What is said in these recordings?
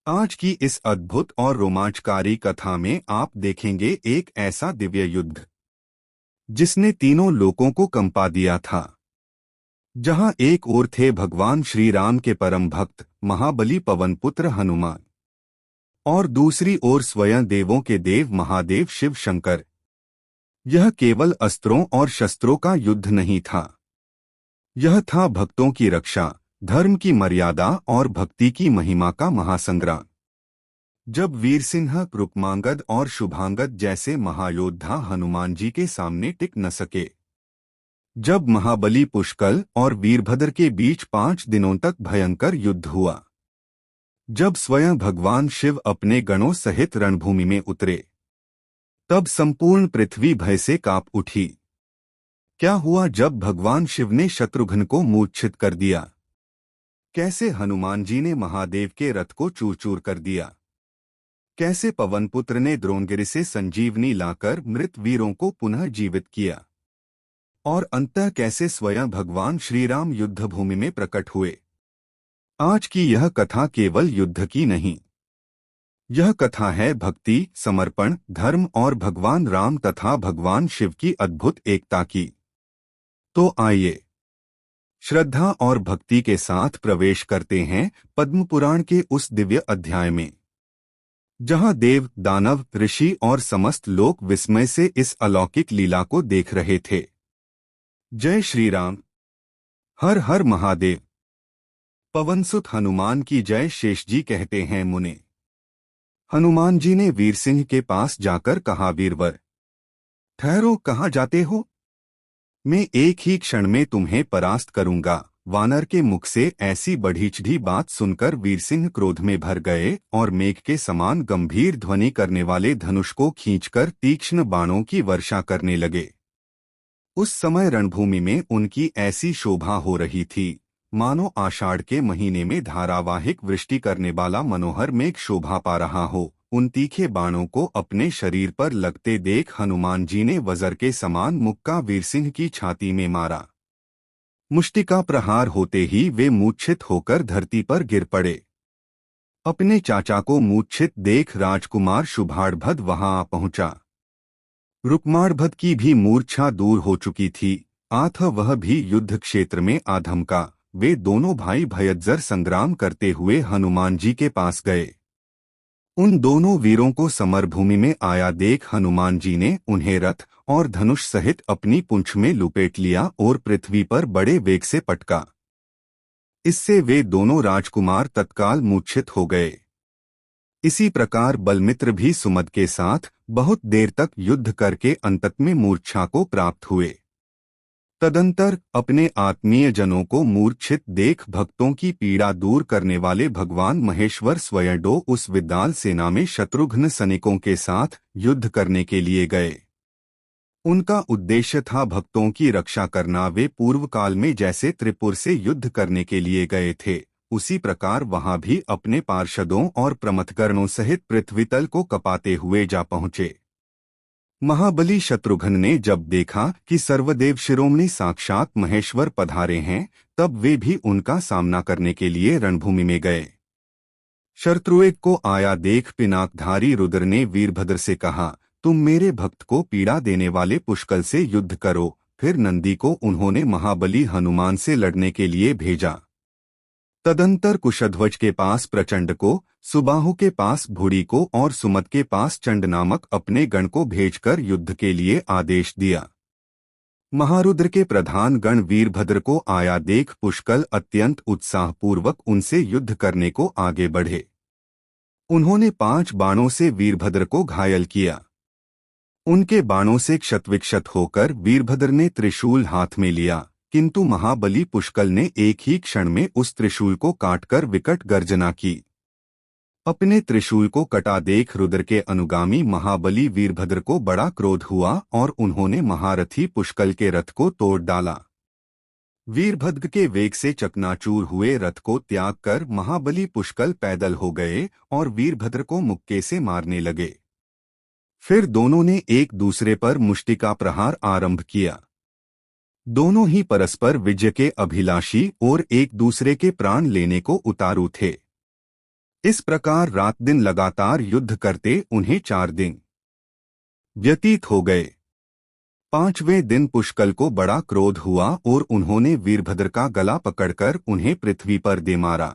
आज की इस अद्भुत और रोमांचकारी कथा में आप देखेंगे एक ऐसा दिव्य युद्ध जिसने तीनों लोकों को कंपा दिया था। जहां एक ओर थे भगवान श्री राम के परम भक्त महाबली पवनपुत्र हनुमान और दूसरी ओर स्वयं देवों के देव महादेव शिव शंकर। यह केवल अस्त्रों और शस्त्रों का युद्ध नहीं था। यह था भक्तों की रक्षा, धर्म की मर्यादा और भक्ति की महिमा का महासंग्राम। जब वीरसिंह, रुक्मांगद और शुभांगद जैसे महायोद्धा हनुमान जी के सामने टिक न सके, जब महाबली पुष्कल और वीरभद्र के बीच 5 दिनों तक भयंकर युद्ध हुआ, जब स्वयं भगवान शिव अपने गणों सहित रणभूमि में उतरे, तब संपूर्ण पृथ्वी भय से कांप उठी। क्या हुआ जब भगवान शिव ने शत्रुघ्न को मूर्छित कर दिया? कैसे हनुमान जी ने महादेव के रथ को चूर चूर कर दिया? कैसे पवनपुत्र ने द्रोणगिरि से संजीवनी लाकर मृत वीरों को पुनः जीवित किया? और अंततः कैसे स्वयं भगवान श्रीराम युद्धभूमि में प्रकट हुए? आज की यह कथा केवल युद्ध की नहीं, यह कथा है भक्ति, समर्पण, धर्म और भगवान राम तथा भगवान शिव की अद्भुत एकता की। तो आइए श्रद्धा और भक्ति के साथ प्रवेश करते हैं पद्म पुराण के उस दिव्य अध्याय में, जहां देव, दानव, ऋषि और समस्त लोग विस्मय से इस अलौकिक लीला को देख रहे थे। जय श्री राम। हर हर महादेव। पवनसुत हनुमान की जय। शेष जी कहते हैं, मुने हनुमान जी ने वीरसिंह के पास जाकर कहा, वीरवर ठहरो, कहाँ जाते हो? मैं एक ही क्षण में तुम्हें परास्त करूंगा। वानर के मुख से ऐसी बढ़ी-चढ़ी बात सुनकर वीरसिंह क्रोध में भर गए और मेघ के समान गंभीर ध्वनि करने वाले धनुष को खींचकर तीक्ष्ण बाणों की वर्षा करने लगे। उस समय रणभूमि में उनकी ऐसी शोभा हो रही थी मानो आषाढ़ के महीने में धारावाहिक वृष्टि करने वाला मनोहर मेघ शोभा पा रहा हो। उन तीखे बाणों को अपने शरीर पर लगते देख हनुमान जी ने वज्र के समान मुक्का वीरसिंह की छाती में मारा। मुष्टिका प्रहार होते ही वे मूर्छित होकर धरती पर गिर पड़े। अपने चाचा को मूर्छित देख राजकुमार शुभाड़भद वहां आ पहुंचा। रुक्माड़भद की भी मूर्छा दूर हो चुकी थी, आथ वह भी युद्ध क्षेत्र में आधमका। वे दोनों भाई भयज्जर संग्राम करते हुए हनुमान जी के पास गए। उन दोनों वीरों को समरभूमि में आया देख हनुमान जी ने उन्हें रथ और धनुष सहित अपनी पूंछ में लुपेट लिया और पृथ्वी पर बड़े वेग से पटका। इससे वे दोनों राजकुमार तत्काल मूर्छित हो गए। इसी प्रकार बलमित्र भी सुमद के साथ बहुत देर तक युद्ध करके अंतत में मूर्छा को प्राप्त हुए। तदंतर अपने आत्मीय जनों को मूर्छित देख भक्तों की पीड़ा दूर करने वाले भगवान महेश्वर स्वयं उस विद्याल सेना में शत्रुघ्न सैनिकों के साथ युद्ध करने के लिए गए। उनका उद्देश्य था भक्तों की रक्षा करना। वे पूर्व काल में जैसे त्रिपुर से युद्ध करने के लिए गए थे, उसी प्रकार वहां भी अपने पार्षदों और प्रमथगणों सहित पृथ्वीतल को कपाते हुए जा पहुंचे। महाबली शत्रुघ्न ने जब देखा कि सर्वदेव शिरोमणि साक्षात महेश्वर पधारे हैं, तब वे भी उनका सामना करने के लिए रणभूमि में गए। शत्रुएक को आया देख पिनाकधारी रुद्र ने वीरभद्र से कहा, तुम मेरे भक्त को पीड़ा देने वाले पुष्कल से युद्ध करो। फिर नंदी को उन्होंने महाबली हनुमान से लड़ने के लिए भेजा। तदंतर कुशध्वज के पास प्रचंड को, सुबाहु के पास भूड़ी को और सुमद के पास चंड नामक अपने गण को भेजकर युद्ध के लिए आदेश दिया। महारुद्र के प्रधान गण वीरभद्र को आया देख पुष्कल अत्यंत उत्साहपूर्वक उनसे युद्ध करने को आगे बढ़े। उन्होंने 5 बाणों से वीरभद्र को घायल किया। उनके बाणों से क्षतविक्षत होकर वीरभद्र ने त्रिशूल हाथ में लिया, किंतु महाबली पुष्कल ने एक ही क्षण में उस त्रिशूल को काटकर विकट गर्जना की। अपने त्रिशूल को कटा देख रुद्र के अनुगामी महाबली वीरभद्र को बड़ा क्रोध हुआ और उन्होंने महारथी पुष्कल के रथ को तोड़ डाला। वीरभद्र के वेग से चकनाचूर हुए रथ को त्याग कर महाबली पुष्कल पैदल हो गए और वीरभद्र को मुक्के से मारने लगे। फिर दोनों ने एक दूसरे पर मुष्टिका प्रहार आरंभ किया। दोनों ही परस्पर विजय के अभिलाषी और एक दूसरे के प्राण लेने को उतारू थे। इस प्रकार रात दिन लगातार युद्ध करते उन्हें 4 दिन व्यतीत हो गए। 5वें दिन पुष्कल को बड़ा क्रोध हुआ और उन्होंने वीरभद्र का गला पकड़कर उन्हें पृथ्वी पर दे मारा।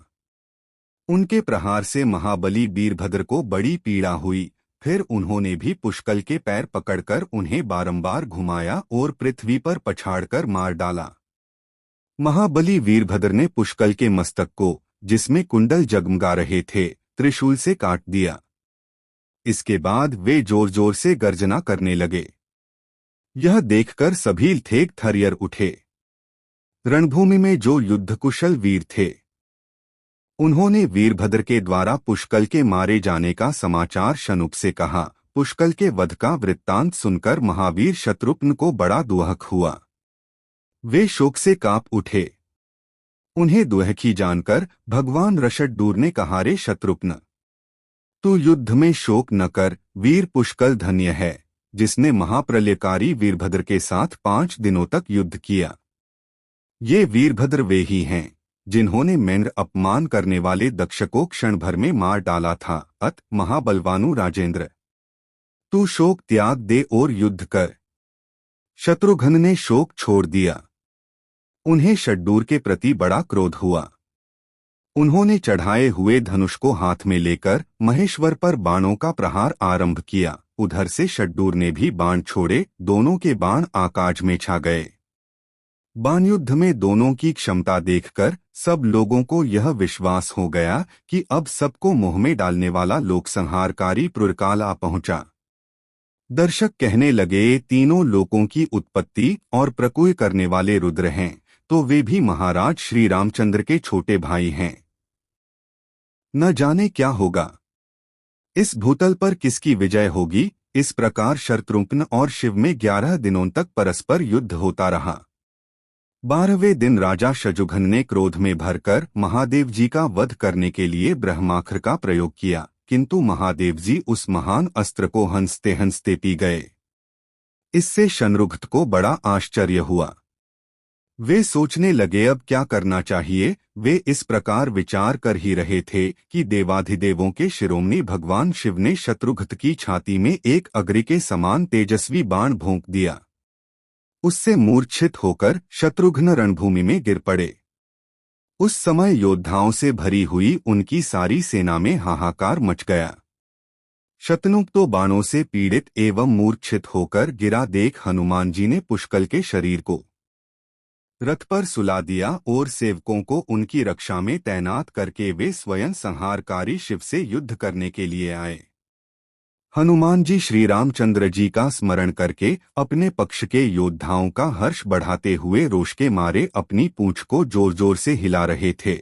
उनके प्रहार से महाबली वीरभद्र को बड़ी पीड़ा हुई। फिर उन्होंने भी पुष्कल के पैर पकड़कर उन्हें बारंबार घुमाया और पृथ्वी पर पछाड़कर मार डाला। महाबली वीरभद्र ने पुष्कल के मस्तक को, जिसमें कुंडल जगमगा रहे थे, त्रिशूल से काट दिया। इसके बाद वे जोर जोर से गर्जना करने लगे। यह देखकर सभी थे थरियर उठे। रणभूमि में जो युद्धकुशल वीर थे, उन्होंने वीरभद्र के द्वारा पुष्कल के मारे जाने का समाचार शनुक से कहा। पुष्कल के वध का वृत्तांत सुनकर महावीर शत्रुघ्न को बड़ा दुहक हुआ। वे शोक से कांप उठे। उन्हें दुहकी जानकर भगवान ऋषडूर ने कहा, रे शत्रुघ्न, तू युद्ध में शोक न कर। वीर पुष्कल धन्य है, जिसने महाप्रलयकारी वीरभद्र के साथ 5 दिनों तक युद्ध किया। ये वीरभद्र वे ही हैं जिन्होंने मेंद्र अपमान करने वाले दक्ष को क्षण भर में मार डाला था। अत महाबलवानु राजेंद्र, तू शोक त्याग दे और युद्ध कर। शत्रुघ्न ने शोक छोड़ दिया। उन्हें शड्डूर के प्रति बड़ा क्रोध हुआ। उन्होंने चढ़ाए हुए धनुष को हाथ में लेकर महेश्वर पर बाणों का प्रहार आरंभ किया। उधर से शड्डूर ने भी बाण छोड़े। दोनों के बाण आकाश में छा गए। बाण युद्ध में दोनों की क्षमता देखकर सब लोगों को यह विश्वास हो गया कि अब सबको मुंह में डालने वाला लोकसंहारकारी पुरकाल आ पहुंचा। दर्शक कहने लगे, तीनों लोकों की उत्पत्ति और प्रकुय करने वाले रुद्र हैं, तो वे भी महाराज श्री रामचंद्र के छोटे भाई हैं। न जाने क्या होगा, इस भूतल पर किसकी विजय होगी। इस प्रकार शत्रुघ्न और शिव में 11 दिनों तक परस्पर युद्ध होता रहा। 12वें दिन राजा शत्रुघ्न ने क्रोध में भरकर महादेव जी का वध करने के लिए ब्रह्मास्त्र का प्रयोग किया, किंतु महादेव जी उस महान अस्त्र को हंसते हंसते पी गए। इससे शत्रुघ्न को बड़ा आश्चर्य हुआ। वे सोचने लगे अब क्या करना चाहिए। वे इस प्रकार विचार कर ही रहे थे कि देवाधिदेवों के शिरोमणि भगवान शिव ने शत्रुघ्न की छाती में एक अग्नि के समान तेजस्वी बाण भोंक दिया। उससे मूर्छित होकर शत्रुघ्न रणभूमि में गिर पड़े। उस समय योद्धाओं से भरी हुई उनकी सारी सेना में हाहाकार मच गया। शतनुक तो बाणों से पीड़ित एवं मूर्छित होकर गिरा देख हनुमान जी ने पुष्कल के शरीर को रथ पर सुला दिया और सेवकों को उनकी रक्षा में तैनात करके वे स्वयं संहारकारी शिव से युद्ध करने के लिए आए। हनुमान जी श्री रामचंद्र जी का स्मरण करके अपने पक्ष के योद्धाओं का हर्ष बढ़ाते हुए रोष के मारे अपनी पूंछ को जोर जोर से हिला रहे थे।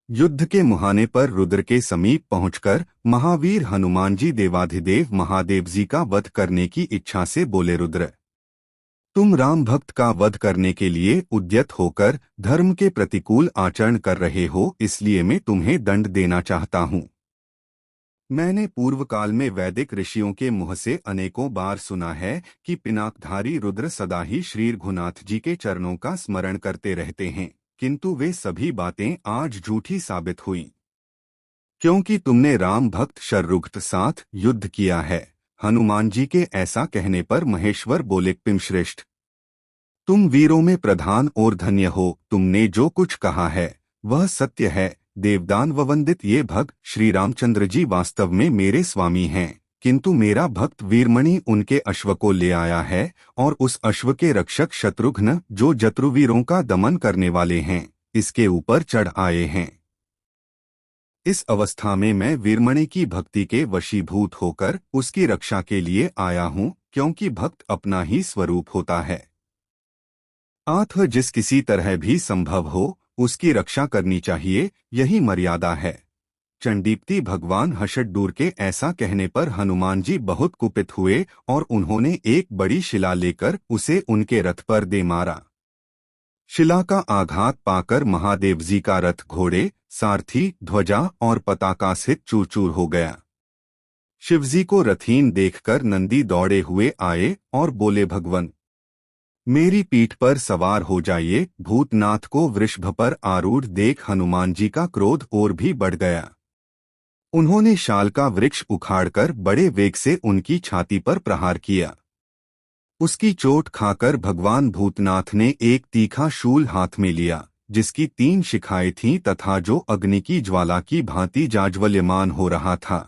युद्ध के मुहाने पर रुद्र के समीप पहुंचकर महावीर हनुमान जी देवाधिदेव महादेव जी का वध करने की इच्छा से बोले, रुद्र, तुम राम भक्त का वध करने के लिए उद्यत होकर धर्म के प्रतिकूल आचरण कर रहे हो, इसलिए मैं तुम्हें दंड देना चाहता हूँ। मैंने पूर्व काल में वैदिक ऋषियों के मुँह से अनेकों बार सुना है कि पिनाकधारी रुद्र सदा ही श्री रघुनाथ जी के चरणों का स्मरण करते रहते हैं, किंतु वे सभी बातें आज झूठी साबित हुई, क्योंकि तुमने राम भक्त शत्रुघ्न साथ युद्ध किया है। हनुमान जी के ऐसा कहने पर महेश्वर बोले, पिमश्रेष्ठ, तुम वीरों में प्रधान और धन्य हो। तुमने जो कुछ कहा है वह सत्य है। देवदान वंदित ये भक्त श्री रामचंद्र जी वास्तव में मेरे स्वामी हैं, किंतु मेरा भक्त वीरमणि उनके अश्व को ले आया है और उस अश्व के रक्षक शत्रुघ्न, जो जत्रुवीरों का दमन करने वाले हैं, इसके ऊपर चढ़ आए हैं। इस अवस्था में मैं वीरमणि की भक्ति के वशीभूत होकर उसकी रक्षा के लिए आया हूँ, क्योंकि भक्त अपना ही स्वरूप होता है। अतः जिस किसी तरह भी संभव हो उसकी रक्षा करनी चाहिए, यही मर्यादा है। चंडीपति भगवान हषडूर के ऐसा कहने पर हनुमान जी बहुत कुपित हुए और उन्होंने एक बड़ी शिला लेकर उसे उनके रथ पर दे मारा। शिला का आघात पाकर महादेव जी का रथ घोड़े, सारथी, ध्वजा और पताका सहित चूर चूर हो गया। शिवजी को रथहीन देखकर नंदी दौड़े हुए आए और बोले, भगवन, मेरी पीठ पर सवार हो जाइए। भूतनाथ को वृषभ पर आरूढ़ देख हनुमान जी का क्रोध और भी बढ़ गया। उन्होंने शाल का वृक्ष उखाड़कर बड़े वेग से उनकी छाती पर प्रहार किया। उसकी चोट खाकर भगवान भूतनाथ ने एक तीखा शूल हाथ में लिया, जिसकी 3 शिखाएं थीं तथा जो अग्नि की ज्वाला की भांति जाज्वल्यमान हो रहा था।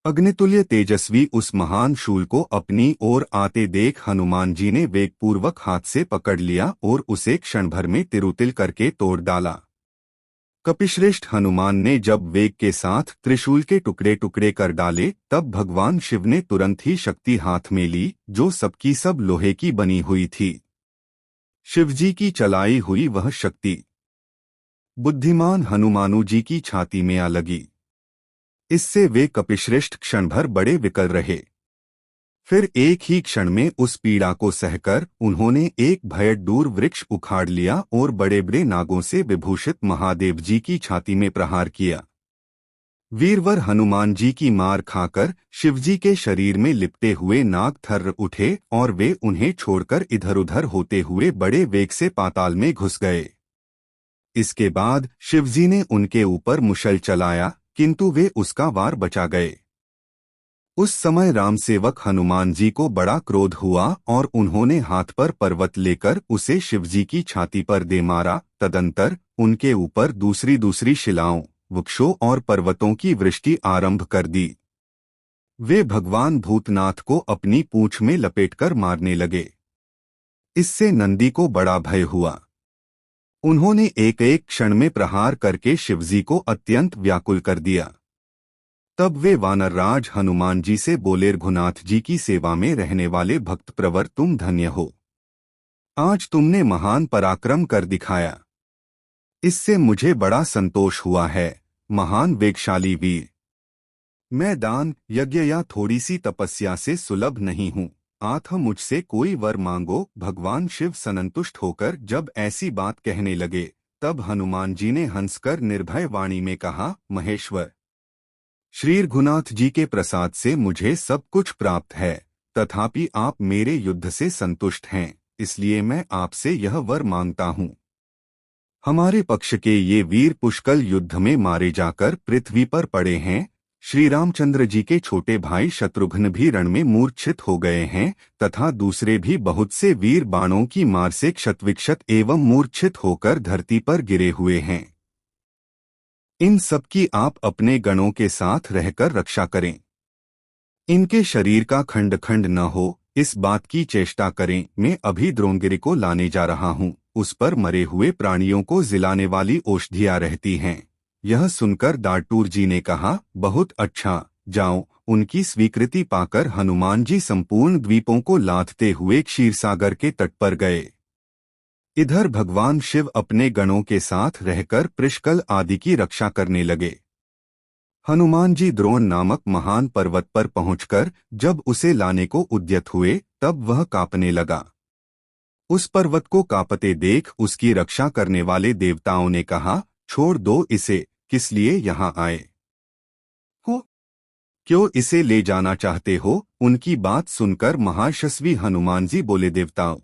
अग्नितुल्य तेजस्वी उस महान शूल को अपनी ओर आते देख हनुमान जी ने वेगपूर्वक हाथ से पकड़ लिया और उसे क्षण भर में तिरुतिल करके तोड़ डाला। कपिश्रेष्ठ हनुमान ने जब वेग के साथ त्रिशूल के टुकड़े टुकड़े कर डाले, तब भगवान शिव ने तुरंत ही शक्ति हाथ में ली, जो सबकी सब लोहे की बनी हुई थी। शिवजी की चलाई हुई वह शक्ति बुद्धिमान हनुमानु जी की छाती में आ लगी। इससे वे कपिश्रेष्ठ क्षण भर बड़े विकल रहे। फिर एक ही क्षण में उस पीड़ा को सहकर उन्होंने एक भयदूर वृक्ष उखाड़ लिया और बड़े बड़े नागों से विभूषित महादेव जी की छाती में प्रहार किया। वीरवर हनुमान जी की मार खाकर शिवजी के शरीर में लिपटे हुए नाग थर्र उठे और वे उन्हें छोड़कर इधर उधर होते हुए बड़े वेग से पाताल में घुस गए। इसके बाद शिवजी ने उनके ऊपर मुशल चलाया, किंतु वे उसका वार बचा गए। उस समय राम सेवक हनुमान जी को बड़ा क्रोध हुआ और उन्होंने हाथ पर पर्वत लेकर उसे शिवजी की छाती पर दे मारा। तदंतर उनके ऊपर दूसरी दूसरी शिलाओं, वृक्षों और पर्वतों की वृष्टि आरंभ कर दी। वे भगवान भूतनाथ को अपनी पूंछ में लपेटकर मारने लगे। इससे नंदी को बड़ा भय हुआ। उन्होंने एक एक क्षण में प्रहार करके शिवजी को अत्यंत व्याकुल कर दिया। तब वे वानरराज हनुमान जी से बोले, रघुनाथ जी की सेवा में रहने वाले भक्त प्रवर, तुम धन्य हो। आज तुमने महान पराक्रम कर दिखाया। इससे मुझे बड़ा संतोष हुआ है, महान वेगशाली वीर। मैं दान, यज्ञ या थोड़ी सी तपस्या से सुलभ नहीं हूँ। आठ मुझसे कोई वर मांगो। भगवान शिव संतुष्ट होकर जब ऐसी बात कहने लगे, तब हनुमान जी ने हंसकर निर्भय वाणी में कहा, महेश्वर, श्री रघुनाथ जी के प्रसाद से मुझे सब कुछ प्राप्त है, तथापि आप मेरे युद्ध से संतुष्ट हैं, इसलिए मैं आपसे यह वर मांगता हूँ। हमारे पक्ष के ये वीर पुष्कल युद्ध में मारे जाकर पृथ्वी पर पड़े हैं। श्री रामचंद्र जी के छोटे भाई शत्रुघ्न भी रण में मूर्छित हो गए हैं, तथा दूसरे भी बहुत से वीर बाणों की मार से क्षतविक्षत एवं मूर्छित होकर धरती पर गिरे हुए हैं। इन सब की आप अपने गणों के साथ रहकर रक्षा करें। इनके शरीर का खंड खंड न हो, इस बात की चेष्टा करें। मैं अभी द्रोणगिरि को लाने जा रहा हूँ। उस पर मरे हुए प्राणियों को जिलाने वाली औषधियाँ रहती हैं। यह सुनकर दाटूर जी ने कहा, बहुत अच्छा, जाओ। उनकी स्वीकृति पाकर हनुमान जी संपूर्ण द्वीपों को लादते हुए क्षीरसागर के तट पर गए। इधर भगवान शिव अपने गणों के साथ रहकर पृष्कल आदि की रक्षा करने लगे। हनुमान जी द्रोण नामक महान पर्वत पर पहुंचकर जब उसे लाने को उद्यत हुए, तब वह कांपने लगा। उस पर्वत को कांपते देख उसकी रक्षा करने वाले देवताओं ने कहा, छोड़ दो इसे, किस लिए यहाँ आए हो? क्यों इसे ले जाना चाहते हो? उनकी बात सुनकर महायशस्वी हनुमान जी बोले, देवताओं,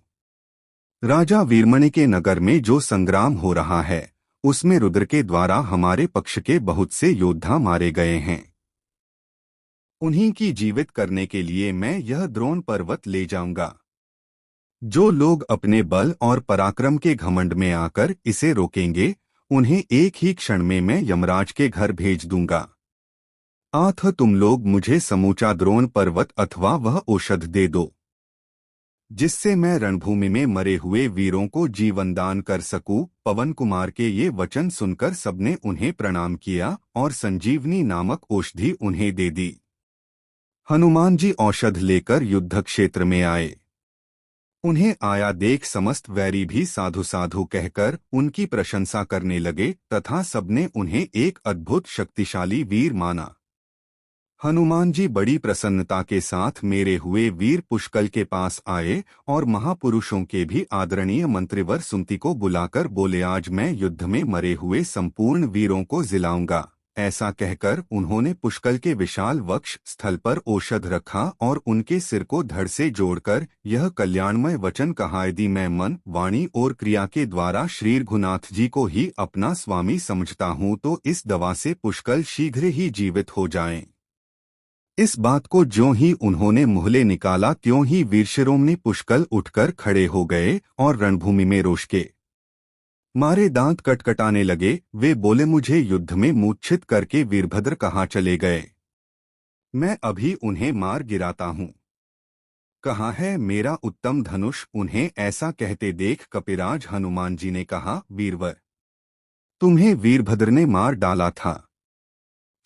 राजा वीरमणि के नगर में जो संग्राम हो रहा है, उसमें रुद्र के द्वारा हमारे पक्ष के बहुत से योद्धा मारे गए हैं। उन्हीं की जीवित करने के लिए मैं यह द्रोण पर्वत ले जाऊंगा। जो लोग अपने बल और पराक्रम के घमंड में आकर इसे रोकेंगे, उन्हें एक ही क्षण में मैं यमराज के घर भेज दूंगा। आठ तुम लोग मुझे समूचा द्रोण पर्वत अथवा वह औषध दे दो, जिससे मैं रणभूमि में मरे हुए वीरों को जीवनदान कर सकूं। पवन कुमार के ये वचन सुनकर सबने उन्हें प्रणाम किया और संजीवनी नामक औषधि उन्हें दे दी। हनुमान जी औषध लेकर युद्ध क्षेत्र में आए। उन्हें आया देख समस्त वैरी भी साधु साधु कहकर उनकी प्रशंसा करने लगे तथा सबने उन्हें एक अद्भुत शक्तिशाली वीर माना। हनुमान जी बड़ी प्रसन्नता के साथ मेरे हुए वीर पुष्कल के पास आए और महापुरुषों के भी आदरणीय मंत्रिवर सुमति को बुलाकर बोले, आज मैं युद्ध में मरे हुए संपूर्ण वीरों को जिलाऊंगा। ऐसा कहकर उन्होंने पुष्कल के विशाल वक्ष स्थल पर औषध रखा और उनके सिर को धड़ से जोड़कर यह कल्याणमय वचन कहा, यदि मैं मन, वाणी और क्रिया के द्वारा श्री रघुनाथ जी को ही अपना स्वामी समझता हूँ तो इस दवा से पुष्कल शीघ्र ही जीवित हो जाएं। इस बात को ज्यों ही उन्होंने मुहले निकाला त्यों ही वीरशिरोमणि पुष्कल उठकर खड़े हो गए और रणभूमि में रोष के मारे दांत कटकटाने लगे। वे बोले, मुझे युद्ध में मूर्छित करके वीरभद्र कहाँ चले गए? मैं अभी उन्हें मार गिराता हूँ। कहाँ है मेरा उत्तम धनुष? उन्हें ऐसा कहते देख कपिराज हनुमान जी ने कहा, वीरवर, तुम्हें वीरभद्र ने मार डाला था।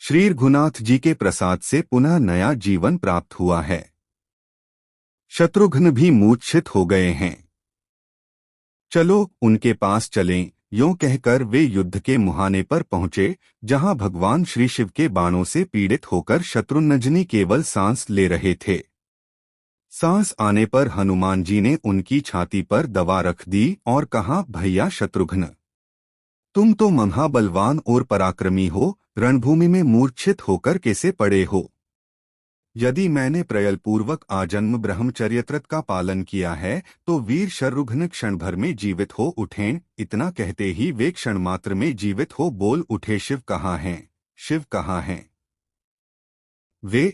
श्री रघुनाथ जी के प्रसाद से पुनः नया जीवन प्राप्त हुआ है। शत्रुघ्न भी मूर्छित हो गए हैं। चलो उनके पास चलें। यों कहकर वे युद्ध के मुहाने पर पहुंचे, जहां भगवान श्री शिव के बाणों से पीड़ित होकर शत्रुघ्न केवल सांस ले रहे थे। सांस आने पर हनुमान जी ने उनकी छाती पर दवा रख दी और कहा, भैया शत्रुघ्न, तुम तो महाबलवान और पराक्रमी हो, रणभूमि में मूर्छित होकर कैसे पड़े हो? यदि मैंने प्रयलपूर्वक आजन्म ब्रह्मचर्यव्रत का पालन किया है तो वीर शत्रुघ्न क्षण भर में जीवित हो उठें। इतना कहते ही वे क्षण मात्र में जीवित हो बोल उठे, शिव कहाँ हैं? शिव कहाँ हैं? वे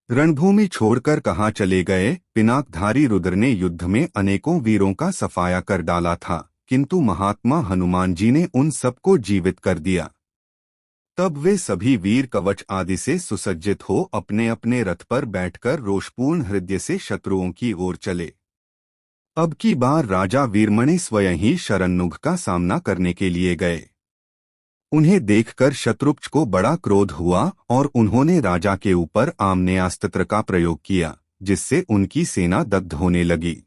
रणभूमि छोड़कर कहाँ चले गए? पिनाकधारी रुद्र ने युद्ध में अनेकों वीरों का सफाया कर डाला था, किंतु महात्मा हनुमान जी ने उन सबको जीवित कर दिया। तब वे सभी वीर कवच आदि से सुसज्जित हो अपने अपने रथ पर बैठकर रोषपूर्ण हृदय से शत्रुओं की ओर चले। अब की बार राजा वीरमणि स्वयं ही शरण्युग का सामना करने के लिए गए। उन्हें देखकर शत्रुघ्न को बड़ा क्रोध हुआ और उन्होंने राजा के ऊपर आग्नेयास्त्र का प्रयोग किया, जिससे उनकी सेना दग्ध होने लगी।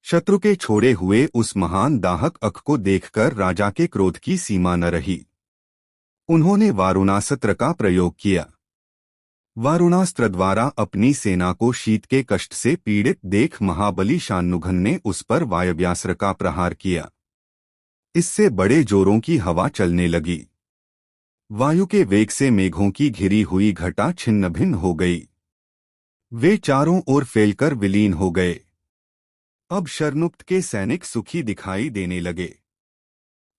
शत्रु के छोड़े हुए उस महान दाहक अख को देखकर राजा के क्रोध की सीमा न रही। उन्होंने वारुणास्त्र का प्रयोग किया। वारुणास्त्र द्वारा अपनी सेना को शीत के कष्ट से पीड़ित देख महाबली शानुघ्न ने उस पर वायव्यास्त्र का प्रहार किया। इससे बड़े जोरों की हवा चलने लगी। वायु के वेग से मेघों की घिरी हुई घटा छिन्न भिन्न हो गई। वे चारों ओर फैलकर विलीन हो गए। अब शरनुक्त के सैनिक सुखी दिखाई देने लगे।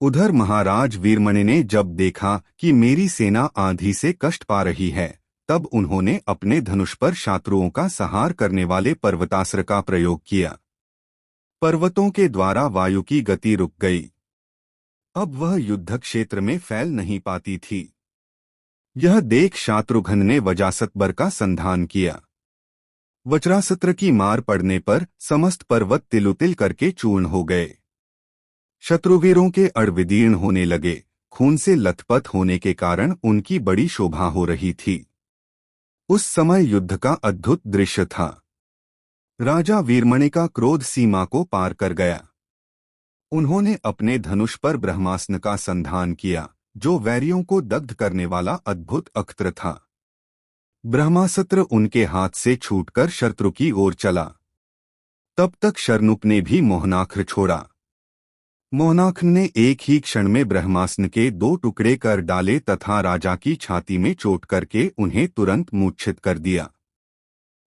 उधर महाराज वीरमणि ने जब देखा कि मेरी सेना आंधी से कष्ट पा रही है, तब उन्होंने अपने धनुष पर शत्रुओं का संहार करने वाले पर्वतास्त्र का प्रयोग किया। पर्वतों के द्वारा वायु की गति रुक गई। अब वह युद्ध क्षेत्र में फैल नहीं पाती थी। यह देख शत्रुघ्न ने वज्रास्त्र का संधान किया। वज्रास्त्र की मार पड़ने पर समस्त पर्वत तिलुतिल करके चूर्ण हो गए। शत्रुवीरों के अड़ विदीर्ण होने लगे। खून से लथपथ होने के कारण उनकी बड़ी शोभा हो रही थी। उस समय युद्ध का अद्भुत दृश्य था। राजा वीरमणि का क्रोध सीमा को पार कर गया। उन्होंने अपने धनुष पर ब्रह्मास्त्र का संधान किया, जो वैरियों को दग्ध करने वाला अद्भुत अस्त्र था। ब्रह्मास्त्र उनके हाथ से छूटकर शत्रु की ओर चला। तब तक शरनुक ने भी मोहनास्त्र छोड़ा। मोहनास्त्र ने एक ही क्षण में ब्रह्मास्त्र के 2 टुकड़े कर डाले तथा राजा की छाती में चोट करके उन्हें तुरंत मूर्छित कर दिया।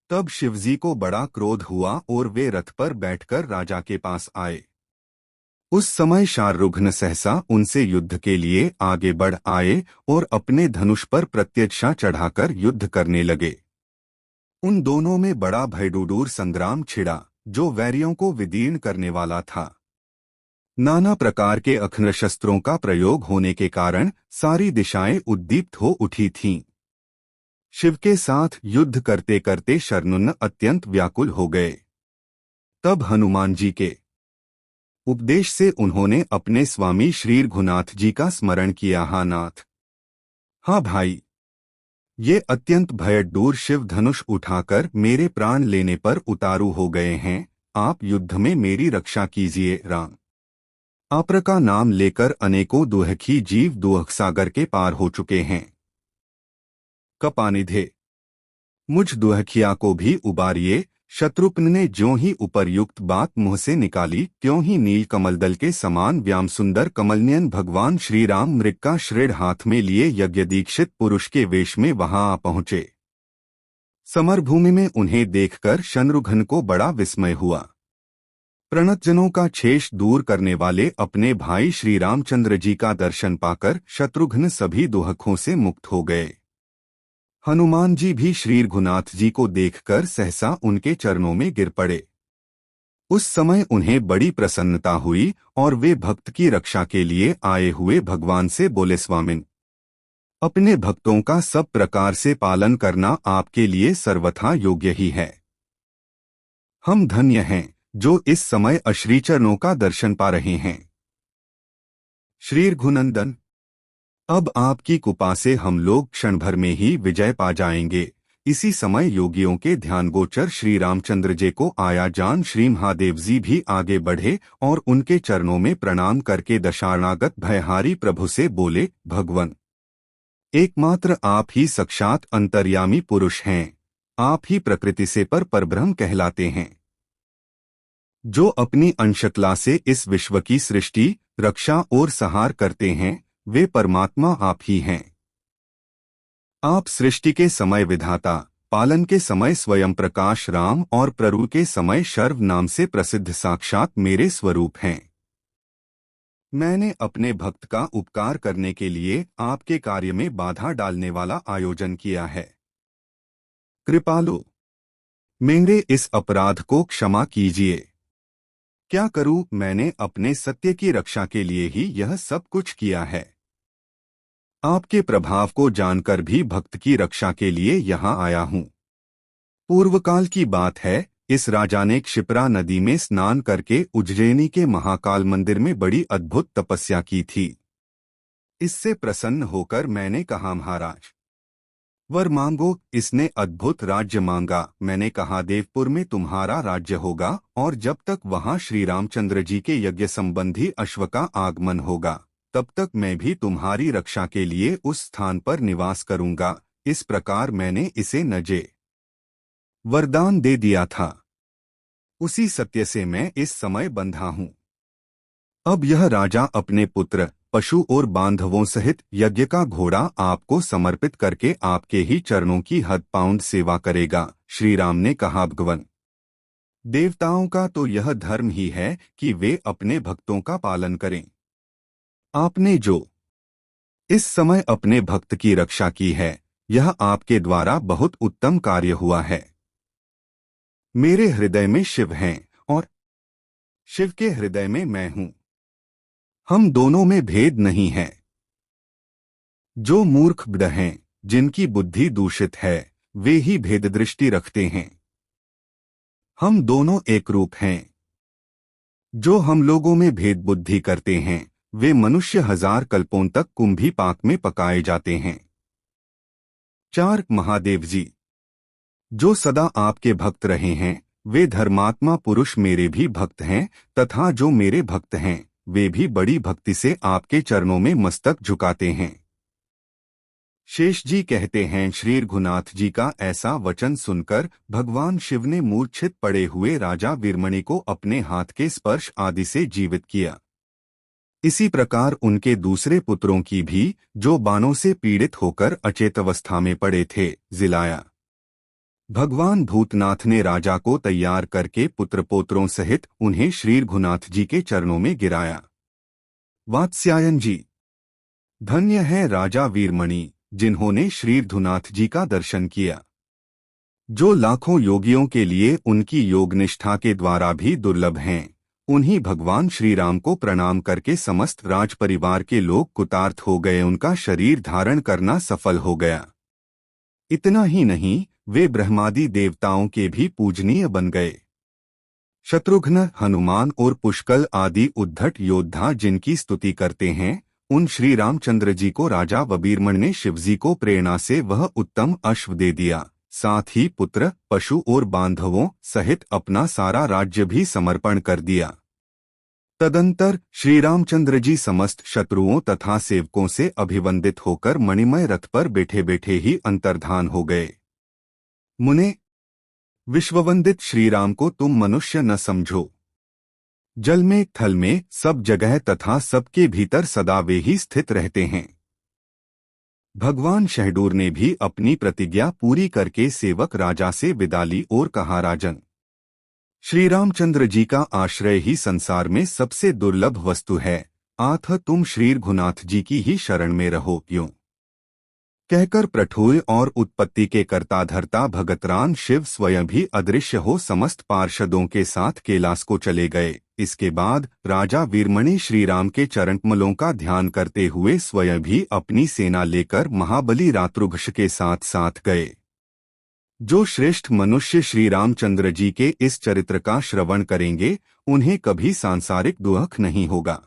तब शिवजी को बड़ा क्रोध हुआ और वे रथ पर बैठकर राजा के पास आए। उस समय शत्रुघ्न सहसा उनसे युद्ध के लिए आगे बढ़ आए और अपने धनुष पर प्रत्यक्षा चढ़ाकर युद्ध करने लगे। उन दोनों में बड़ा भयडूर संग्राम छिड़ा, जो वैरियों को विदीर्ण करने वाला था। नाना प्रकार के अखंड शस्त्रों का प्रयोग होने के कारण सारी दिशाएं उद्दीप्त हो उठी थीं। शिव के साथ युद्ध करते करते शत्रुघ्न अत्यंत व्याकुल हो गए। तब हनुमान जी के उपदेश से उन्होंने अपने स्वामी श्री रघुनाथ जी का स्मरण किया। हा नाथ, हाँ भाई, ये अत्यंत भयडूर शिव धनुष उठाकर मेरे प्राण लेने पर उतारू हो गए हैं। आप युद्ध में मेरी रक्षा कीजिए। राम आपका का नाम लेकर अनेकों दुहखी जीव दुहक सागर के पार हो चुके हैं। कपानिधे, मुझ दुहखिया को भी उबारिए। शत्रुघ्न ने ज्यों ही उपर्युक्त बात मुंह से निकाली त्यों ही नील कमलदल के समान व्याम सुंदर कमलनयन भगवान श्री राम मृग का श्रेढ़ हाथ में लिए यज्ञ दीक्षित पुरुष के वेश में वहां आ पहुंचे। समरभूमि में उन्हें देखकर शत्रुघ्न को बड़ा विस्मय हुआ। प्रणतजनों का छेष दूर करने वाले अपने भाई श्री रामचंद्र जी का दर्शन पाकर शत्रुघ्न सभी दुहकों से मुक्त हो गए। हनुमान जी भी श्री रघुनाथ जी को देखकर सहसा उनके चरणों में गिर पड़े। उस समय उन्हें बड़ी प्रसन्नता हुई और वे भक्त की रक्षा के लिए आए हुए भगवान से बोले, स्वामिन, अपने भक्तों का सब प्रकार से पालन करना आपके लिए सर्वथा योग्य ही है। हम धन्य हैं जो इस समय अश्रीचरणों का दर्शन पा रहे हैं। श्री रघुनंदन, अब आपकी कृपा से हम लोग क्षण भर में ही विजय पा जाएंगे। इसी समय योगियों के ध्यानगोचर श्री रामचंद्र जी को आया जान श्री महादेव जी भी आगे बढ़े और उनके चरणों में प्रणाम करके दशारणागत भयहारी प्रभु से बोले, भगवन, एकमात्र आप ही साक्षात अंतर्यामी पुरुष हैं। आप ही प्रकृति से परब्रह्म कहलाते हैं, जो अपनी अंशकला से इस विश्व की सृष्टि, रक्षा और संहार करते हैं। वे परमात्मा आप ही हैं। आप सृष्टि के समय विधाता, पालन के समय स्वयं प्रकाश राम और प्रलय के समय शर्व नाम से प्रसिद्ध साक्षात मेरे स्वरूप हैं। मैंने अपने भक्त का उपकार करने के लिए आपके कार्य में बाधा डालने वाला आयोजन किया है। कृपालु, मेरे इस अपराध को क्षमा कीजिए। क्या करूं, मैंने अपने सत्य की रक्षा के लिए ही यह सब कुछ किया है। आपके प्रभाव को जानकर भी भक्त की रक्षा के लिए यहाँ आया हूँ। पूर्वकाल की बात है, इस राजा ने क्षिप्रा नदी में स्नान करके उज्जैनी के महाकाल मंदिर में बड़ी अद्भुत तपस्या की थी। इससे प्रसन्न होकर मैंने कहा, महाराज, वर मांगो। इसने अद्भुत राज्य मांगा। मैंने कहा, देवपुर में तुम्हारा राज्य होगा और जब तक वहां श्री रामचंद्र जी के यज्ञ संबंधी अश्व का आगमन होगा तब तक मैं भी तुम्हारी रक्षा के लिए उस स्थान पर निवास करूंगा। इस प्रकार मैंने इसे नजे वरदान दे दिया था। उसी सत्य से मैं इस समय बंधा हूं। अब यह राजा अपने पुत्र, पशु और बांधवों सहित यज्ञ का घोड़ा आपको समर्पित करके आपके ही चरणों की हद पाउंड सेवा करेगा। श्री राम ने कहा, भगवन, देवताओं का तो यह धर्म ही है कि वे अपने भक्तों का पालन करें। आपने जो इस समय अपने भक्त की रक्षा की है, यह आपके द्वारा बहुत उत्तम कार्य हुआ है। मेरे हृदय में शिव हैं और शिव के हृदय में मैं हूं। हम दोनों में भेद नहीं है। जो मूर्ख बद हैं, जिनकी बुद्धि दूषित है, वे ही भेद दृष्टि रखते हैं। हम दोनों एक रूप हैं। जो हम लोगों में भेद बुद्धि करते हैं, वे मनुष्य 1000 कल्पों तक कुंभी पाक में पकाए जाते हैं। 4 महादेव जी, जो सदा आपके भक्त रहे हैं, वे धर्मात्मा पुरुष मेरे भी भक्त हैं, तथा जो मेरे भक्त हैं, वे भी बड़ी भक्ति से आपके चरणों में मस्तक झुकाते हैं। शेष जी कहते हैं, श्री रघुनाथ जी का ऐसा वचन सुनकर भगवान शिव ने मूर्छित पड़े हुए राजा वीरमणि को अपने हाथ के स्पर्श आदि से जीवित किया। इसी प्रकार उनके दूसरे पुत्रों की भी, जो बाणों से पीड़ित होकर अचेतावस्था में पड़े थे, जिलाया। भगवान भूतनाथ ने राजा को तैयार करके पुत्र पोत्रों सहित उन्हें श्री रघुनाथ जी के चरणों में गिराया। वात्स्यायन जी, धन्य है राजा वीरमणि, जिन्होंने श्री रघुनाथ जी का दर्शन किया। जो लाखों योगियों के लिए उनकी योग निष्ठा के द्वारा भी दुर्लभ हैं, उन्हीं भगवान श्री राम को प्रणाम करके समस्त राज परिवार के लोग कृतार्थ हो गए। उनका शरीर धारण करना सफल हो गया। इतना ही नहीं, वे ब्रह्मादि देवताओं के भी पूजनीय बन गए। शत्रुघ्न, हनुमान और पुष्कल आदि उद्धट योद्धा जिनकी स्तुति करते हैं, उन श्री रामचंद्र जी को राजा वबीरमण ने शिवजी को प्रेरणा से वह उत्तम अश्व दे दिया। साथ ही पुत्र, पशु और बांधवों सहित अपना सारा राज्य भी समर्पण कर दिया। तदंतर श्री रामचंद्र जी समस्त शत्रुओं तथा सेवकों से अभिवंदित होकर मणिमय रथ पर बैठे बैठे ही अंतर्धान हो गए। मुने, विश्ववंदित श्रीराम को तुम मनुष्य न समझो। जल में, थल में, सब जगह तथा सबके भीतर सदा वे ही स्थित रहते हैं। भगवान शहडूर ने भी अपनी प्रतिज्ञा पूरी करके सेवक राजा से विदा ली और कहा, राजन, श्री रामचंद्र जी का आश्रय ही संसार में सबसे दुर्लभ वस्तु है, आथ तुम श्री रघुनाथ जी की ही शरण में रहो। यूं कहकर प्रठुर और उत्पत्ति के कर्ता धर्ता भगतरान शिव स्वयं भी अदृश्य हो समस्त पार्षदों के साथ कैलाश को चले गए। इसके बाद राजा वीरमणि श्रीराम के चरणकमलों का ध्यान करते हुए स्वयं भी अपनी सेना लेकर महाबली रातृघ्ष के साथ साथ गए। जो श्रेष्ठ मनुष्य श्री रामचंद्र जी के इस चरित्र का श्रवण करेंगे, उन्हें कभी सांसारिक दुख नहीं होगा।